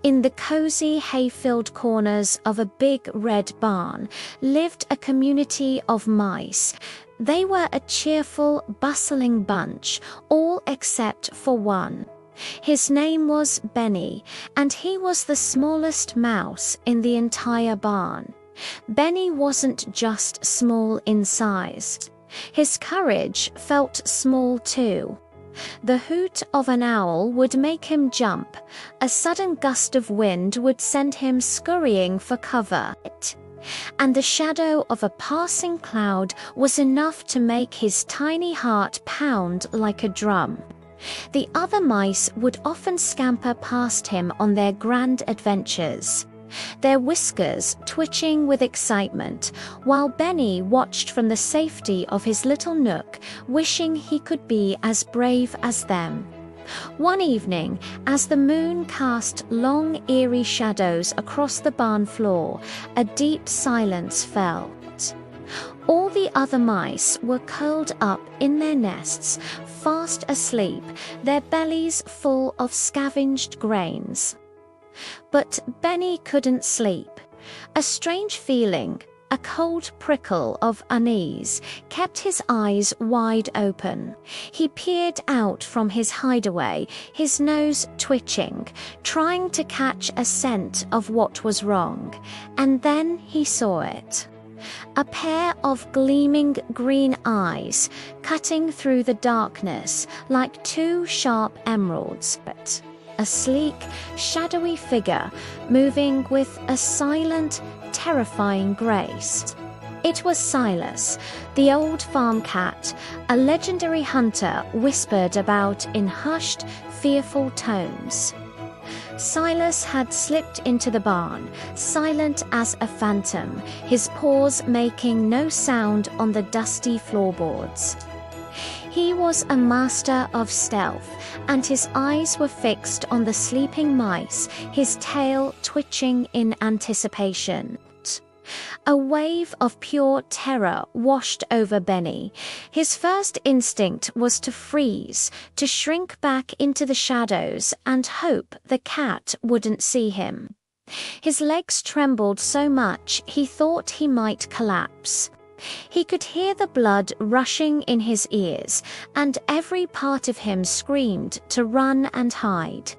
In the cozy hay-filled corners of a big red barn lived a community of mice. They were a cheerful, bustling bunch, all except for one. His name was Benny, and he was the smallest mouse in the entire barn. Benny wasn't just small in size. His courage felt small too. The hoot of an owl would make him jump. A sudden gust of wind would send him scurrying for cover. And the shadow of a passing cloud was enough to make his tiny heart pound like a drum. The other mice would often scamper past him on their grand adventures, their whiskers twitching with excitement, while Benny watched from the safety of his little nook, wishing he could be as brave as them. One evening, as the moon cast long, eerie shadows across the barn floor, a deep silence fell. All the other mice were curled up in their nests, fast asleep, their bellies full of scavenged grains. But Benny couldn't sleep. A strange feeling, a cold prickle of unease, kept his eyes wide open. He peered out from his hideaway, his nose twitching, trying to catch a scent of what was wrong. And then he saw it. A pair of gleaming green eyes, cutting through the darkness like two sharp emeralds. A sleek, shadowy figure, moving with a silent, terrifying grace. It was Silas, the old farm cat, a legendary hunter whispered about in hushed, fearful tones. Silas had slipped into the barn, silent as a phantom, his paws making no sound on the dusty floorboards. He was a master of stealth, and his eyes were fixed on the sleeping mice, his tail twitching in anticipation. A wave of pure terror washed over Benny. His first instinct was to freeze, to shrink back into the shadows and hope the cat wouldn't see him. His legs trembled so much he thought he might collapse. He could hear the blood rushing in his ears, and every part of him screamed to run and hide.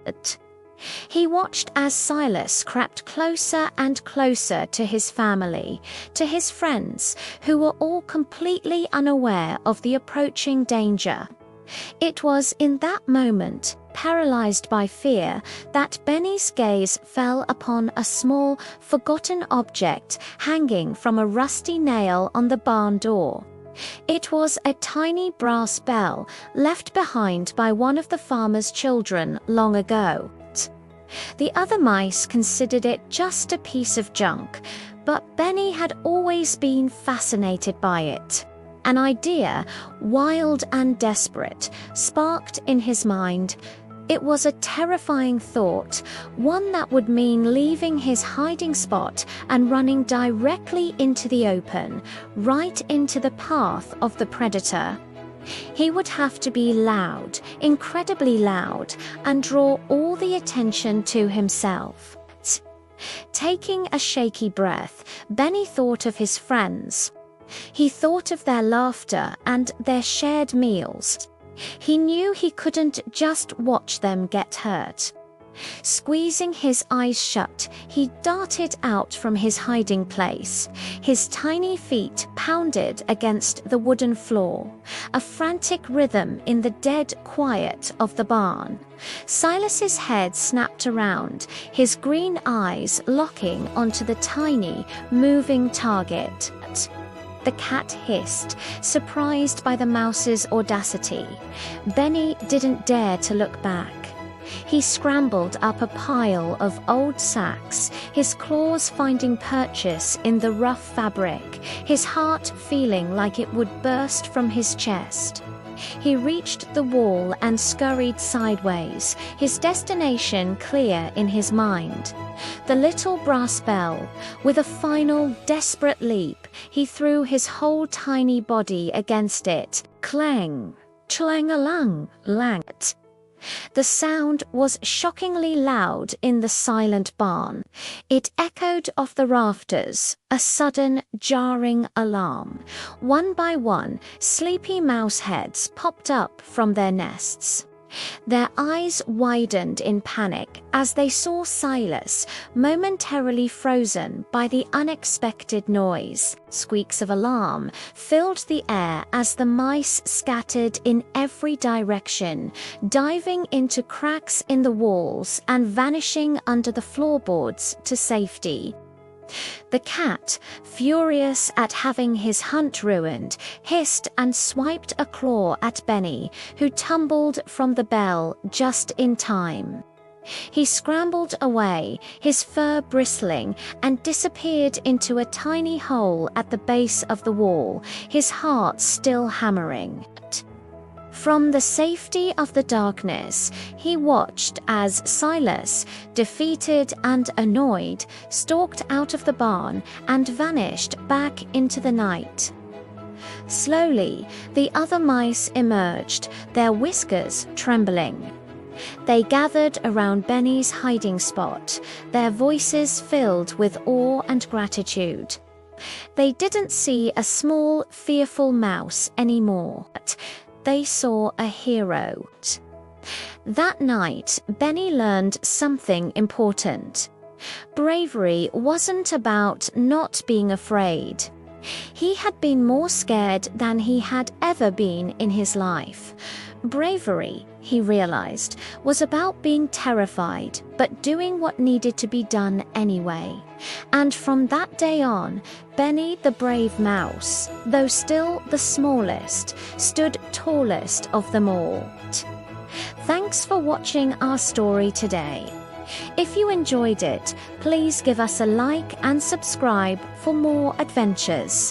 He watched as Silas crept closer and closer to his family, to his friends, who were all completely unaware of the approaching danger. It was in that moment, paralyzed by fear, that Benny's gaze fell upon a small, forgotten object hanging from a rusty nail on the barn door. It was a tiny brass bell left behind by one of the farmer's children long ago. The other mice considered it just a piece of junk, but Benny had always been fascinated by it. An idea, wild and desperate, sparked in his mind. It was a terrifying thought, one that would mean leaving his hiding spot and running directly into the open, right into the path of the predator. He would have to be loud, incredibly loud, and draw all the attention to himself. Taking a shaky breath, Benny thought of his friends. He thought of their laughter and their shared meals. He knew he couldn't just watch them get hurt. Squeezing his eyes shut, he darted out from his hiding place. His tiny feet pounded against the wooden floor, a frantic rhythm in the dead quiet of the barn. Silas's head snapped around, his green eyes locking onto the tiny, moving target. The cat hissed, surprised by the mouse's audacity. Benny didn't dare to look back. He scrambled up a pile of old sacks, his claws finding purchase in the rough fabric, his heart feeling like it would burst from his chest. He reached the wall and scurried sideways, his destination clear in his mind. The little brass bell. With a final, desperate leap, he threw his whole tiny body against it. Clang! Chlang-a-lang! Langt! The sound was shockingly loud in the silent barn. It echoed off the rafters, a sudden, jarring alarm. One by one, sleepy mouse heads popped up from their nests. Their eyes widened in panic as they saw Silas, momentarily frozen by the unexpected noise. Squeaks of alarm filled the air as the mice scattered in every direction, diving into cracks in the walls and vanishing under the floorboards to safety. The cat, furious at having his hunt ruined, hissed and swiped a claw at Benny, who tumbled from the bell just in time. He scrambled away, his fur bristling, and disappeared into a tiny hole at the base of the wall, his heart still hammering. From the safety of the darkness, he watched as Silas, defeated and annoyed, stalked out of the barn and vanished back into the night. Slowly, the other mice emerged, their whiskers trembling. They gathered around Benny's hiding spot, their voices filled with awe and gratitude. They didn't see a small, fearful mouse anymore. They saw a hero. That night, Benny learned something important. Bravery wasn't about not being afraid. He had been more scared than he had ever been in his life. Bravery, he realized, was about being terrified, but doing what needed to be done anyway. And from that day on, Benny the brave mouse, though still the smallest, stood tallest of them all. Thanks for watching our story today. If you enjoyed it, please give us a like and subscribe for more adventures.